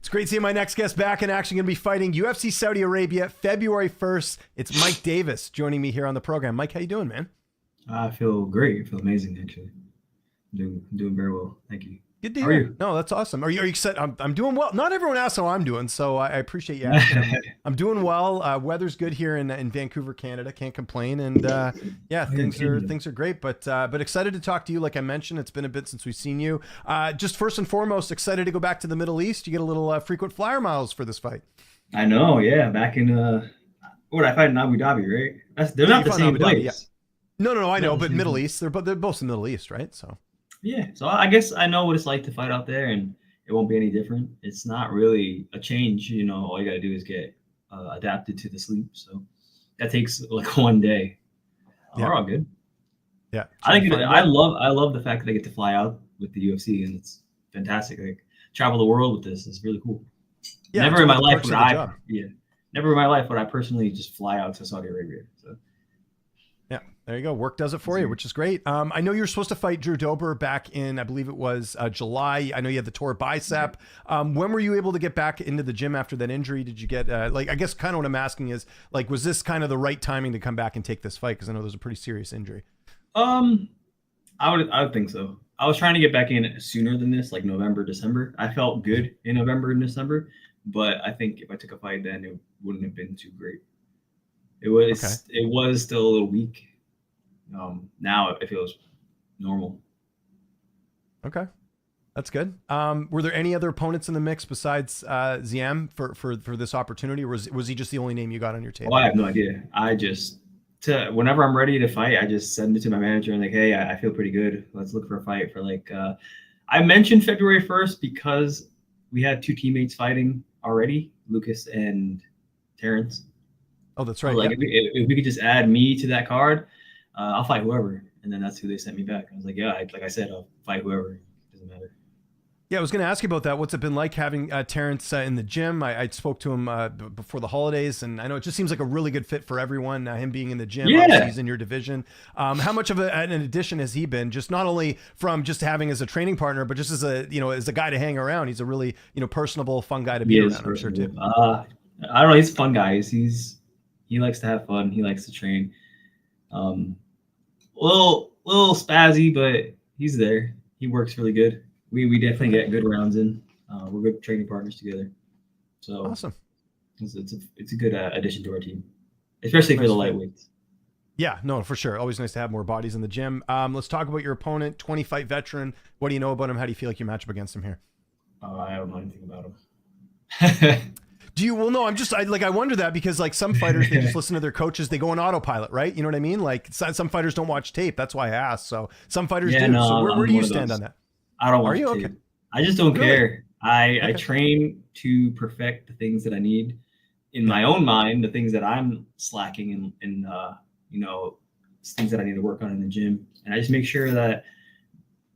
It's great seeing my next guest back in action. Going to be fighting UFC Saudi Arabia February 1st. It's Mike Davis joining me here on the program. Mike, how you doing, man? I feel great. I feel amazing, actually. Doing very well. Thank you. Good to How are hear. you? No, that's awesome. Are you excited? I'm doing well. Not everyone asks how I'm doing, so I appreciate you asking. I'm doing well. Weather's good here in Vancouver, Canada. Can't complain. And yeah, things are great. But excited to talk to you. Like I mentioned, it's been a bit since we've seen you. Just first and foremost, excited to go back to the Middle East. You get a little frequent flyer miles for this fight. I know, yeah. Back in what I fight in Abu Dhabi, right? They're Yeah, not you the fought in same Abu Dhabi, place. yeah. No, I They're know, not the but same Middle place. East, they're both in the Middle East, right? So Yeah. So I guess I know what it's like to fight out there, and it won't be any different. It's not really a change. All you gotta do is get adapted to the sleep. So that takes like one day. yeah, We're all good. yeah. I Should be think fine. I love the fact that I get to fly out with the UFC, and it's fantastic. Like travel the world with this is really cool. Yeah, Never it's in one my of the life perks would of the I, job. yeah, never in my life would I personally just fly out to Saudi Arabia. So Yeah, there you go. Work does it for you, which is great. I know you were supposed to fight Drew Dober back in, I believe it was July. I know you had the tore bicep. When were you able to get back into the gym after that injury? Did you get I guess kind of what I'm asking is like, was this kind of the right timing to come back and take this fight? Because I know there's a pretty serious injury. um, I would think so. I was trying to get back in sooner than this, like November, December. I felt good in November and December, but I think if I took a fight then, it wouldn't have been too great. It Okay. was still a little weak. Now it feels normal. Okay. That's good. Were there any other opponents in the mix besides Ziam for this opportunity, or was he just the only name you got on your Oh, I table? have no idea. Whenever I'm ready to fight, I just send it to my manager and like, hey, I feel pretty good. Let's look for a fight for like. I mentioned February 1st because we had two teammates fighting already, Lucas and Terrence. Oh, that's I was right. like, Yeah. if we could just add me to that card, I'll fight whoever. And then that's who they sent me back. I was like, yeah, like I said, I'll fight whoever. Doesn't matter. Yeah, I was going to ask you about that. What's it been like having Terrence in the gym? I spoke to him before the holidays, and I know it just seems like a really good fit for everyone. Him being in the gym, obviously Yeah. he's in your division. How much of an addition has he been? Just not only from just having as a training partner, but just as a guy to hang around. He's a really personable, fun guy to He be is around. I'm sure too. personable. I don't know. He's a fun guy. He likes to have fun. He likes to train. Um, little spazzy, but he's there. He works really good. We definitely Okay, get good rounds in. We're good training partners together. So awesome. it's a good addition to our team, especially for the Nice fit. lightweights. Yeah, no, for sure. Always nice to have more bodies in the gym. Let's talk about your opponent, 20 fight veteran. What do you know about him? How do you feel like you match up against him here? I don't know anything about him. Do you? Well, no. I wonder that because like some fighters, they just listen to their coaches. They go on autopilot, right? You know what I mean? Like some fighters don't watch tape. That's why I asked. So some fighters Yeah, do. no, So where I'm do you one of stand on those. that? I don't Are watch you okay? tape. I just don't Really? care. I Okay. train to perfect the things that I need in Yeah. my own mind, the things that I'm slacking in you know, things that I need to work on in the gym. And I just make sure that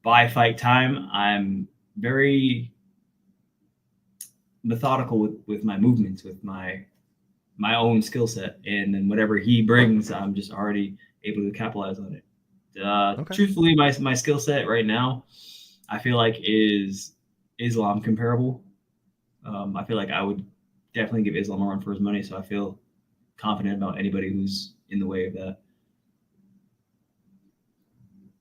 by fight time, I'm very methodical with my movements, with my own skill set. And then whatever he brings, I'm just already able to capitalize on it. Okay. Truthfully, my skill set right now, I feel like is Islam comparable. I feel like I would definitely give Islam a run for his money. So I feel confident about anybody who's in the way of that.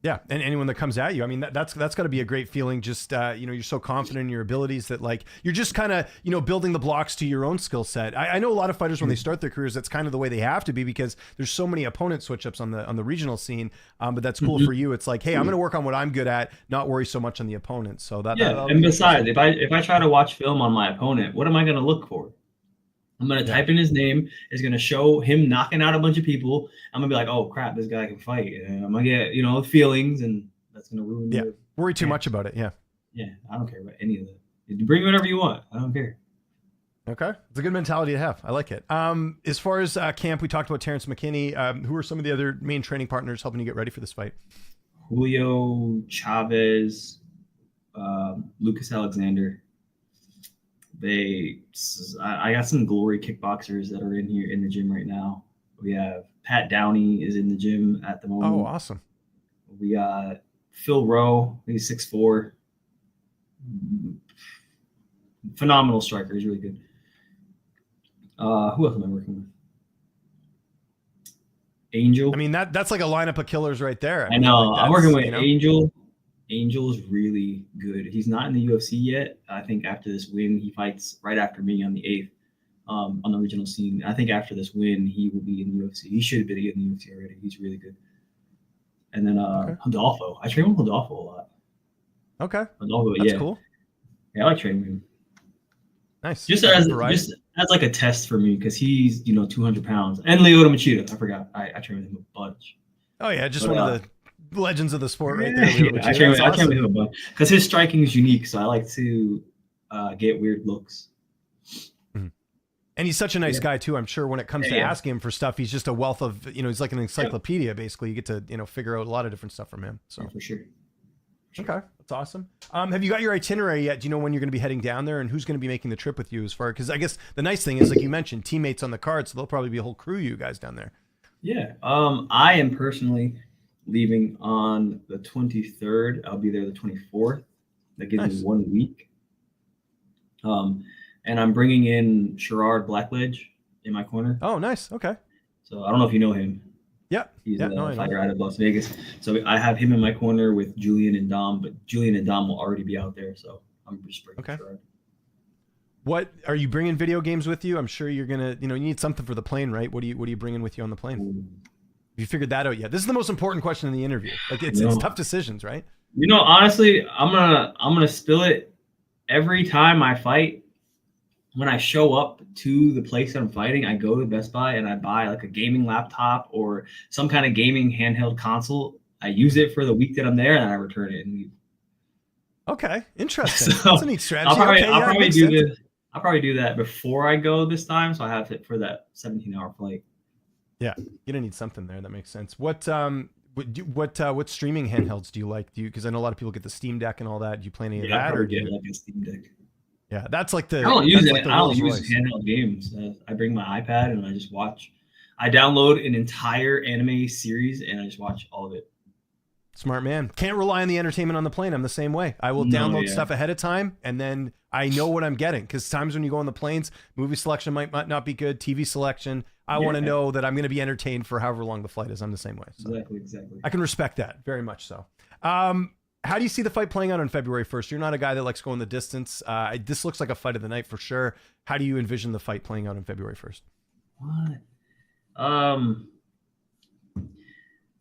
Yeah, and anyone that comes at you, I mean, that's got to be a great feeling. Just you're so confident in your abilities that like you're just kind of building the blocks to your own skill set. I know a lot of fighters when they start their careers, that's kind of the way they have to be because there's so many opponent switch ups on the regional scene. But that's cool for you. It's like, hey, I'm going to work on what I'm good at, not worry so much on the opponent. So Yeah, that'll and be besides, interesting. if I try to watch film on my opponent, what am I going to look for? I'm going to Yeah, type in his name. It's going to show him knocking out a bunch of people. I'm going to be like, oh crap, this guy can fight. And I'm going to get feelings, and that's going to ruin yeah. your Worry too much chances. about it. Yeah. Yeah, I don't care about any of that. You bring whatever you want. I don't care. Okay, it's a good mentality to have. I like it. As far as camp, we talked about Terrence McKinney. Who are some of the other main training partners helping you get ready for this fight? Julio Chavez, Lucas Alexander. I got some glory kickboxers that are in here in the gym right now. We have Pat Downey is in the gym at the Oh, moment. awesome. We got Phil Rowe. He's 6'4". Phenomenal striker. He's really good. Who else am I working with? Angel. I mean, that's like a lineup of killers right there. I know. Like I'm working with you know? Angel. Angel's really good. He's not in the UFC yet. I think after this win, he fights right after me on the 8th on the regional scene. I think after this win, he will be in the UFC. He should have been in the UFC already. He's really good. And then Rodolfo. I train with Rodolfo a lot. Okay. Rodolfo, that's cool. Yeah, I like training with him. Nice. Just as like a test for me because he's 200 pounds. And Lyoto Machida. I forgot. I train with him a bunch. Oh yeah, just one of the legends of the sport right there. Yeah, I train with him a bunch because his striking is unique. So I like to get weird looks. And he's such a nice guy too. I'm sure when it comes to asking him for stuff, he's just a wealth of, he's like an encyclopedia. Basically, you get to, figure out a lot of different stuff from him. So for sure. Okay, that's awesome. Have you got your itinerary yet? Do you know when you're going to be heading down there and who's going to be making the trip with you? Because I guess the nice thing is, like you mentioned, teammates on the card, so there'll probably be a whole crew of you guys down there. Yeah. I am personally leaving on the 23rd. I'll be there the 24th. That gives me 1 week. And I'm bringing in Sherrard Blackledge in my corner. Oh, nice. Okay. So I don't know if you know him. Yeah. He's a fighter out of Las Vegas. So I have him in my corner with Julian and Dom, but Julian and Dom will already be out there. So I'm just bringing Sherrard. What are you bringing video games with you? I'm sure you're going to, you need something for the plane, right? What are you bringing with you on the plane? Have you figured that out yet? This is the most important question in the interview. Like it's tough decisions, right? Honestly, I'm going to spill it every time I fight. When I show up to the place that I'm fighting, I go to Best Buy and I buy like a gaming laptop or some kind of gaming handheld console. I use it for the week that I'm there and I return it and leave. Okay, interesting. So that's a neat strategy. I'll probably do that before I go this time, so I have it for that 17-hour flight. Yeah, you're gonna need something there. That makes sense. What streaming handhelds do you like? Because I know a lot of people get the Steam Deck and all that. Do you play any of that, or do you like a Steam Deck? Yeah, that's like the. I don't use it. I don't use handheld games. I bring my iPad and I just watch. I download an entire anime series and I just watch all of it. Smart man. Can't rely on the entertainment on the plane. I'm the same way. I will download stuff ahead of time and then I know what I'm getting. Because times when you go on the planes, movie selection might not be good. TV selection. I want to know that I'm going to be entertained for however long the flight is. I'm the same way. So Exactly. I can respect that very much so. How do you see the fight playing out on February 1st? You're not a guy that likes going the distance. This looks like a fight of the night for sure. How do you envision the fight playing out on February 1st? What?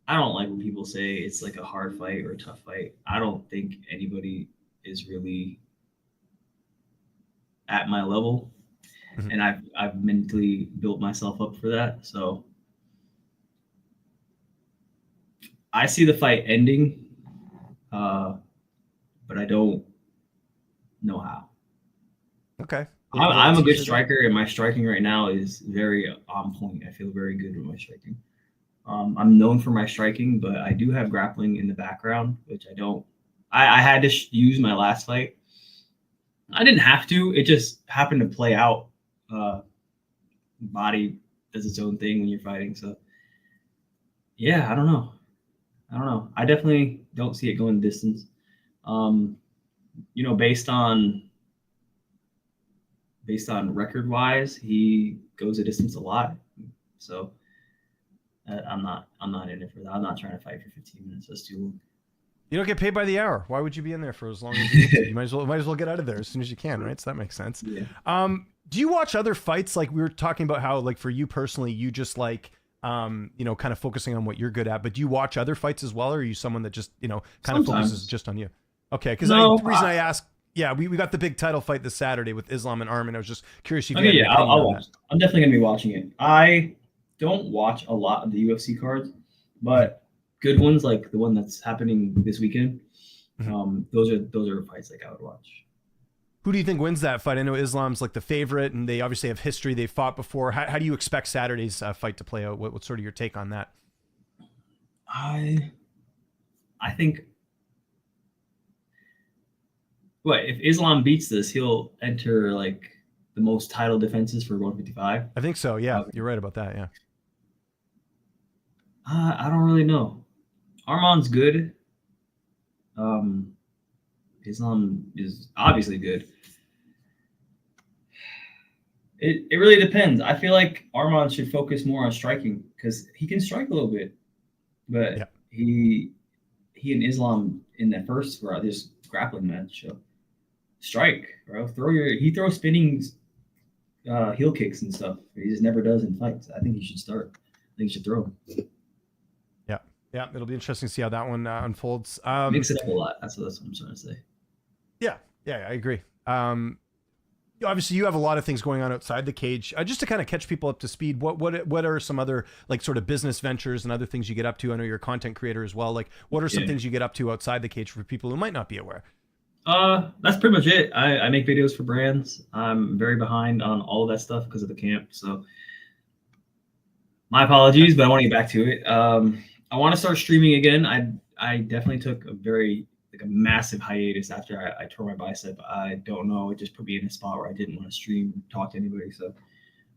I don't like when people say it's like a hard fight or a tough fight. I don't think anybody is really at my level. Mm-hmm. And I've mentally built myself up for that. So I see the fight ending. But I don't know how. Okay. I'm a good striker, and my striking right now is very on point. I feel very good with my striking. I'm known for my striking, but I do have grappling in the background, which I don't. I had to use my last fight. I didn't have to. It just happened to play out. Body does its own thing when you're fighting. So, yeah, I don't know. I definitely don't see it going distance. Based on record wise, he goes a distance a lot. So I'm not in it for that. I'm not trying to fight for 15 minutes. That's too long. You don't get paid by the hour. Why would you be in there for as long as you need to? You might as well get out of there as soon as you can, right? So that makes sense. Yeah. Do you watch other fights? Like we were talking about how, like for you personally, you just like kind of focusing on what you're good at, but do you watch other fights as well? Or are you someone that just, kind of focuses just on you? Okay. Because the reason I ask, we got the big title fight this Saturday with Islam and Arman. I was just curious if you had an opinion I'll on watch. I'm definitely going to be watching it. I don't watch a lot of the UFC cards, but good ones like the one that's happening this weekend, those are fights like I would watch. Who do you think wins that fight? I know Islam's like the favorite, and they obviously have history. They've fought before. How do you expect Saturday's fight to play out? What's sort of your take on that? I think if Islam beats this, he'll enter like the most title defenses for 155. I think so. Yeah, you're right about that. Yeah. I don't really know. Arman's good. Islam is obviously good. It really depends. I feel like Arman should focus more on striking because he can strike a little bit, Yeah. but he and Islam in that first this grappling match strike, bro. He throws spinning heel kicks and stuff. He just never does in fights. I think he should start. I think he should throw. Yeah. Yeah. It'll be interesting to see how that one unfolds. Mix it up a lot. That's what I'm trying to say. Yeah. Yeah. I agree. Obviously you have a lot of things going on outside the cage. Just to kind of catch people up to speed, what are some other like sort of business ventures and other things you get up to? I know you're a content creator as well. Like what are some things you get up to outside the cage for people who might not be aware? That's pretty much it. I make videos for brands. I'm very behind on all of that stuff because of the camp. So my apologies, but I want to get back to it. I want to start streaming again. I definitely took a massive hiatus after I tore my bicep. I don't know. It just put me in a spot where I didn't want to stream, talk to anybody. So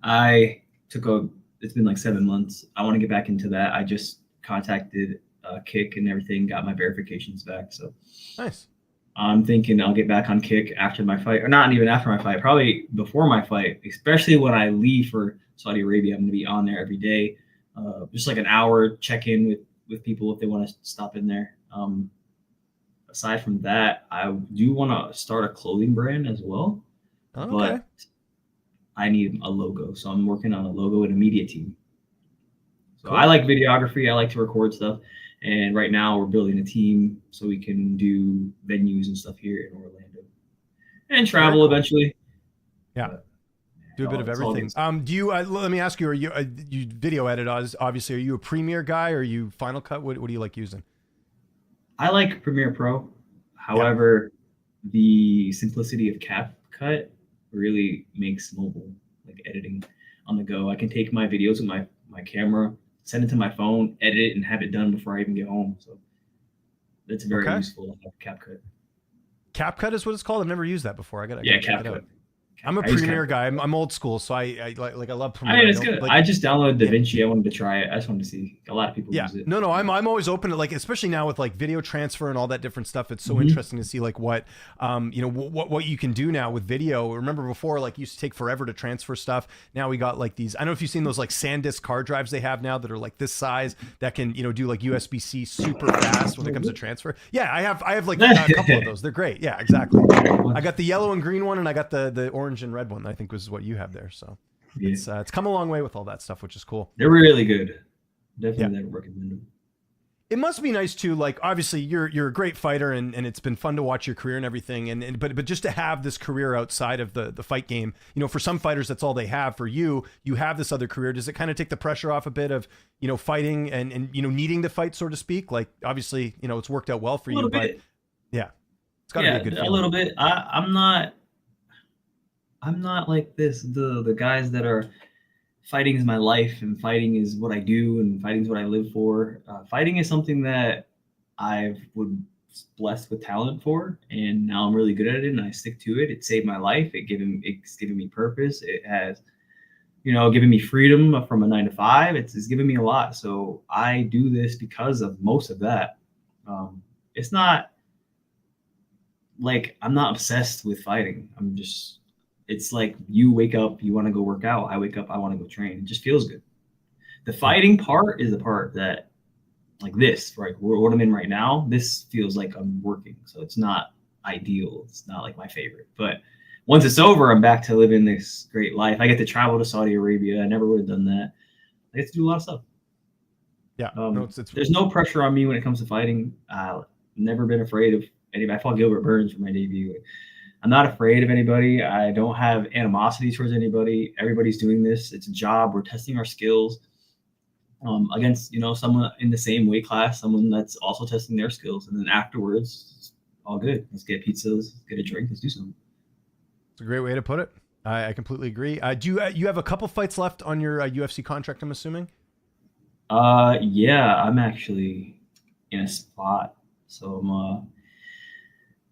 it's been like 7 months. I want to get back into that. I just contacted Kick and everything, got my verifications back. So nice. I'm thinking I'll get back on Kick after my fight, or not even after my fight, probably before my fight, especially when I leave for Saudi Arabia. I'm going to be on there every day, just like an hour, check in with people if they want to stop in there. Aside from that, I do want to start a clothing brand as well, but I need a logo. So I'm working on a logo and a media team. So cool. I like videography. I like to record stuff. And right now we're building a team so we can do venues and stuff here in Orlando and travel eventually. Yeah. But, do a bit of everything. Do you, let me ask you, are you video edit? Obviously, are you a Premiere guy or are you Final Cut? What do you like using? I like Premiere Pro. However, the simplicity of CapCut really makes mobile, like editing on the go. I can take my videos with my camera, send it to my phone, edit it, and have it done before I even get home. So that's very useful. CapCut. CapCut is what it's called. I've never used that before. I gotta check it out. I'm a Premiere guy. I'm old school, so I love Premiere. I mean, it's good. I just downloaded DaVinci. I wanted to try it. I just wanted to see. A lot of people use it. No, I'm always open to, like, especially now with like video transfer and all that different stuff. It's so interesting to see like what what you can do now with video. Remember before, like, it used to take forever to transfer stuff. Now we got like these. I don't know if you've seen those like SanDisk hard drives they have now that are like this size that can do like USB-C super fast when it comes to transfer. Yeah, I have like a couple of those. They're great. Yeah, exactly. I got the yellow and green one, and I got the orange and red one. I think was what you have there. So it's come a long way with all that stuff, which is cool. They're really good. Definitely never recommend them. It must be nice too. Like, obviously you're a great fighter and it's been fun to watch your career and everything. But just to have this career outside of the fight game, for some fighters, that's all they have. For you have this other career. Does it kind of take the pressure off a bit of, fighting and needing to fight, so to speak? Like, obviously, it's worked out well for you, but yeah, it's gotta be a good feeling. A little bit. I'm not like this. The guys that are fighting is my life, and fighting is what I do, and fighting is what I live for. Fighting is something that I was blessed with talent for, and now I'm really good at it, and I stick to it. It saved my life. It's given me purpose. It has, given me freedom from a 9 to 5. It's given me a lot. So I do this because of most of that. It's not like I'm not obsessed with fighting. It's like you wake up, you want to go work out. I wake up, I want to go train. It just feels good. The fighting part is the part that, like this, right? What I'm in right now, this feels like I'm working. So it's not ideal. It's not like my favorite. But once it's over, I'm back to living this great life. I get to travel to Saudi Arabia. I never would have done that. I get to do a lot of stuff. Yeah. There's no pressure on me when it comes to fighting. I've never been afraid of anybody. I fought Gilbert Burns for my debut. I'm not afraid of anybody. I don't have animosity towards anybody. Everybody's doing this. It's a job. We're testing our skills against, someone in the same weight class, someone that's also testing their skills. And then afterwards, it's all good. Let's get pizzas, let's get a drink, let's do something. It's a great way to put it. I completely agree. Do you have a couple fights left on your UFC contract, I'm assuming? Yeah, I'm actually in a spot. So I'm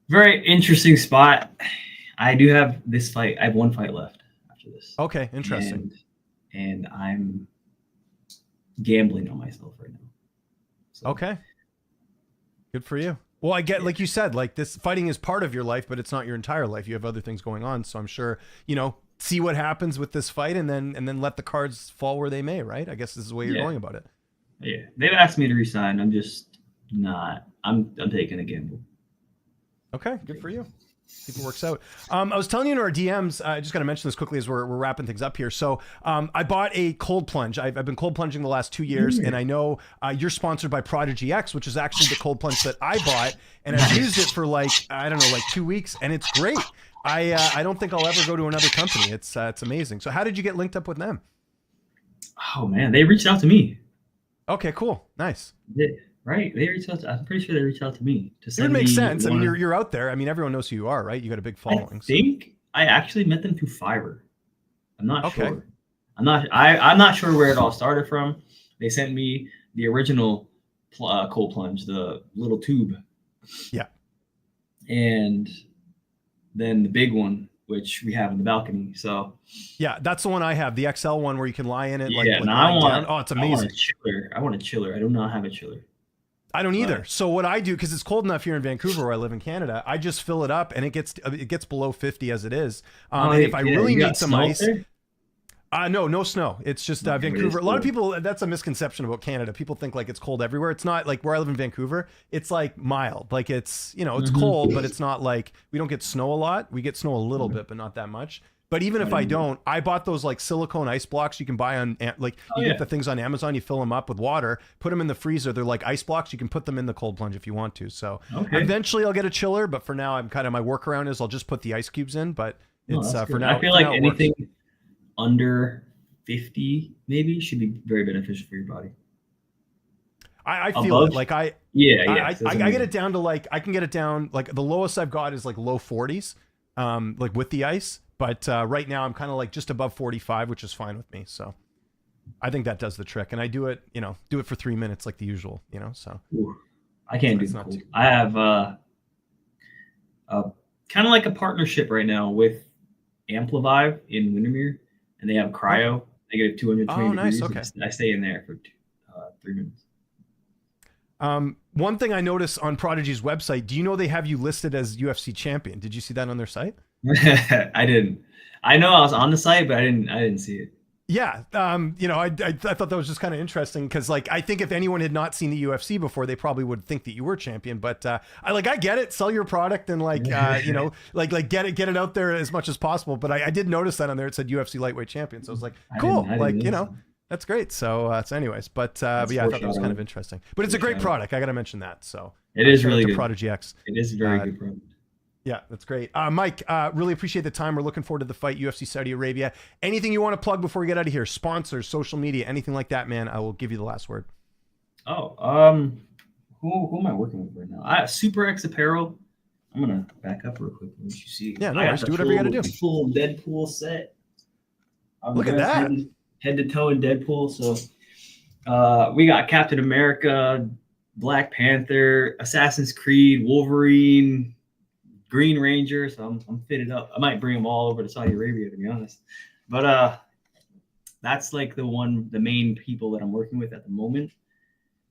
very interesting spot. I do have this fight. I have one fight left after this. Okay, interesting. And I'm gambling on myself right now. So. Okay. Good for you. Well, I get, like you said, like this fighting is part of your life, but it's not your entire life. You have other things going on. So I'm sure, see what happens with this fight, and then let the cards fall where they may, right? I guess this is the way you're going about it. Yeah, they've asked me to resign. I'm just not. I'm taking a gamble. Okay, good for you. See if it works out. I was telling you in our DMs, I just got to mention this quickly as we're wrapping things up here. So I bought a cold plunge. I've been cold plunging the last 2 years, and I know you're sponsored by Prodigy X, which is actually the cold plunge that I bought, and I've used it for like 2 weeks, and it's great. I don't think I'll ever go to another company. It's amazing. So how did you get linked up with them? Oh man, they reached out to me. Okay, cool, nice. Right, they reached out. I'm pretty sure they reached out to me to send It makes me sense. I mean, you're out there. I mean, everyone knows who you are, right? You got a big following. I think I actually met them through Fiverr. I'm not Okay. sure. I'm not sure where it all started from. They sent me the original cold plunge, the little tube. Yeah. And then the big one, which we have in the balcony. So yeah, that's the one I have, the XL one where you can lie in it. Yeah, it's amazing. I want a chiller. I do not have a chiller. I don't either. So what I do, because it's cold enough here in Vancouver where I live in Canada, I just fill it up and it gets below 50 as it is. And if I really need some ice, no snow. It's just Vancouver. A lot of people, that's a misconception about Canada. People think like it's cold everywhere. It's not. Like where I live in Vancouver, it's like mild. Like it's, it's cold, but it's not like, we don't get snow a lot. We get snow a little bit, but not that much. But even if I don't, I bought those like silicone ice blocks you can buy on you get the things on Amazon. You fill them up with water, put them in the freezer. They're like ice blocks. You can put them in the cold plunge if you want to. So eventually I'll get a chiller, but for now I'm kind of, my workaround is I'll just put the ice cubes in. But it's for now. I feel like anything under 50 maybe should be very beneficial for your body. I feel it. Like I get it down to I can get it down, like the lowest I've got is like low 40s, like with the ice. But right now I'm kind of like just above 45, which is fine with me. So I think that does the trick. And I do it, do it for 3 minutes like the usual, so. Ooh, I can't do cold. I have kind of like a partnership right now with Amplivive in Windermere, and they have cryo. They get 220 degrees. Okay. I stay in there for 3 minutes. One thing I noticed on Prodigy's website, do you know they have you listed as UFC champion? Did you see that on their site? I didn't. I know I was on the site, but I didn't see it. Yeah. I thought that was just kind of interesting because I think if anyone had not seen the UFC before, they probably would think that you were champion, but I get it. Sell your product and get it out there as much as possible. But I did notice that on there. It said UFC lightweight champion. So I was like, cool. That's great. So anyways, but yeah, I thought that was kind of interesting, but it's a great product. I got to mention that. So it is really good. Prodigy X. It is a very good product. Yeah, that's great. Mike, really appreciate the time. We're looking forward to the fight, UFC Saudi Arabia. Anything you want to plug before we get out of here? Sponsors, social media, anything like that, man. I will give you the last word. Who am I working with right now? Super X Apparel. I'm going to back up real quick. Let you see. Yeah, no worries. Do whatever you got to do. Full Deadpool set. Look at that. Head to toe in Deadpool. So we got Captain America, Black Panther, Assassin's Creed, Wolverine, Green Ranger. So I'm fitted up. I might bring them all over to Saudi Arabia, to be honest. But that's like the main people that I'm working with at the moment.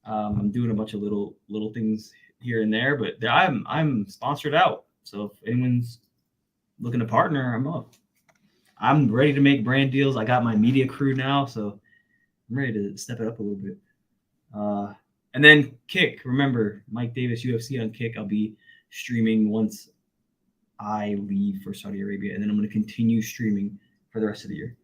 I'm doing a bunch of little things here and there, but I'm sponsored out. So if anyone's looking to partner, I'm up. I'm ready to make brand deals. I got my media crew now, so I'm ready to step it up a little bit. And then Kick. Remember, Mike Davis UFC on Kick. I'll be streaming once I leave for Saudi Arabia, and then I'm going to continue streaming for the rest of the year.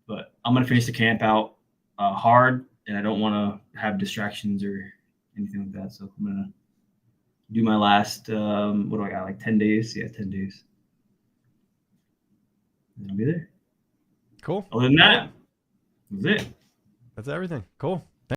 But I'm going to finish the camp out hard, and I don't want to have distractions or anything like that. So I'm going to do my last, what do I got, like 10 days? Yeah, 10 days. And I'll be there. Cool. Other than that, that's it. That's everything. Cool.